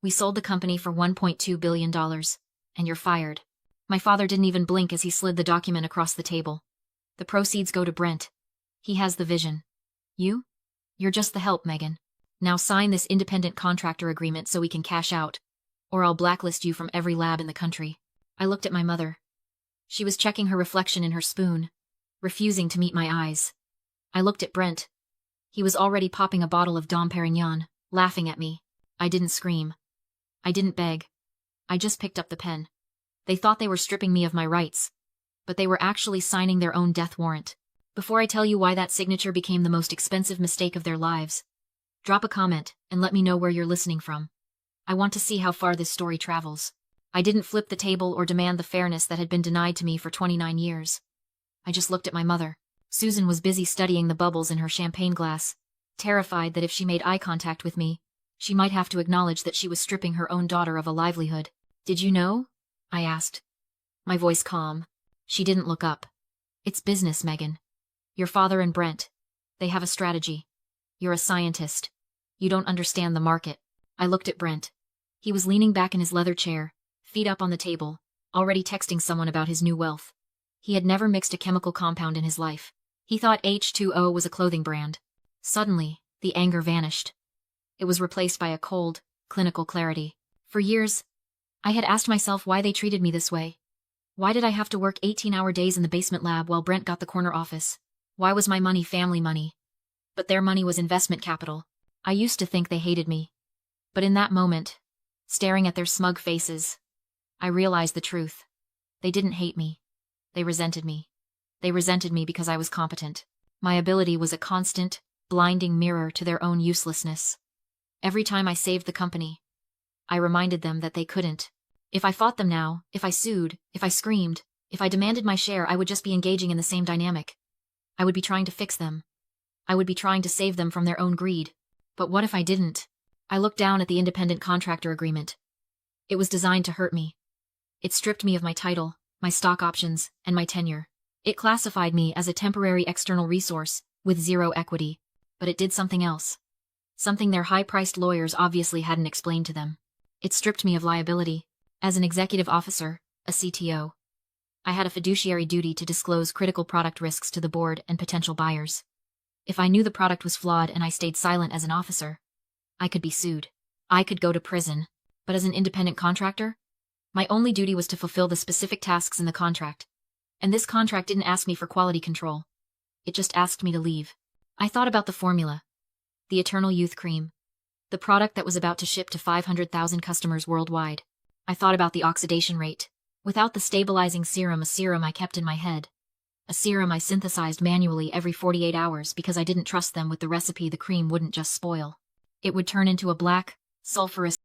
We sold the company for $1.2 billion, and you're fired. My father didn't even blink as he slid the document across the table. The proceeds go to Brent. He has the vision. You? You're just the help, Megan. Now sign this independent contractor agreement so we can cash out, or I'll blacklist you from every lab in the country. I looked at my mother. She was checking her reflection in her spoon, refusing to meet my eyes. I looked at Brent. He was already popping a bottle of Dom Perignon, laughing at me. I didn't scream. I didn't beg. I just picked up the pen. They thought they were stripping me of my rights, but they were actually signing their own death warrant. Before I tell you why that signature became the most expensive mistake of their lives, drop a comment and let me know where you're listening from. I want to see how far this story travels. I didn't flip the table or demand the fairness that had been denied to me for 29 years. I just looked at my mother. Susan was busy studying the bubbles in her champagne glass, terrified that if she made eye contact with me, she might have to acknowledge that she was stripping her own daughter of a livelihood. Did you know? I asked. My voice calm. She didn't look up. It's business, Megan. Your father and Brent, they have a strategy. You're a scientist. You don't understand the market. I looked at Brent. He was leaning back in his leather chair, feet up on the table, already texting someone about his new wealth. He had never mixed a chemical compound in his life. He thought H2O was a clothing brand. Suddenly, the anger vanished. It was replaced by a cold, clinical clarity. For years, I had asked myself why they treated me this way. Why did I have to work 18-hour days in the basement lab while Brent got the corner office? Why was my money family money? But their money was investment capital. I used to think they hated me. But in that moment, staring at their smug faces, I realized the truth. They didn't hate me. They resented me. They resented me because I was competent. My ability was a constant, blinding mirror to their own uselessness. Every time I saved the company, I reminded them that they couldn't. If I fought them now, if I sued, if I screamed, if I demanded my share, I would just be engaging in the same dynamic. I would be trying to fix them. I would be trying to save them from their own greed. But what if I didn't? I looked down at the independent contractor agreement. It was designed to hurt me. It stripped me of my title, my stock options, and my tenure. It classified me as a temporary external resource, with zero equity. But it did something else. Something their high-priced lawyers obviously hadn't explained to them. It stripped me of liability. As an executive officer, a CTO, I had a fiduciary duty to disclose critical product risks to the board and potential buyers. If I knew the product was flawed and I stayed silent as an officer, I could be sued. I could go to prison. But as an independent contractor, my only duty was to fulfill the specific tasks in the contract. And this contract didn't ask me for quality control. It just asked me to leave. I thought about the formula. The Eternal Youth Cream. The product that was about to ship to 500,000 customers worldwide. I thought about the oxidation rate. Without the stabilizing serum, a serum I kept in my head. A serum I synthesized manually every 48 hours because I didn't trust them with the recipe. The cream wouldn't just spoil. It would turn into a black, sulfurous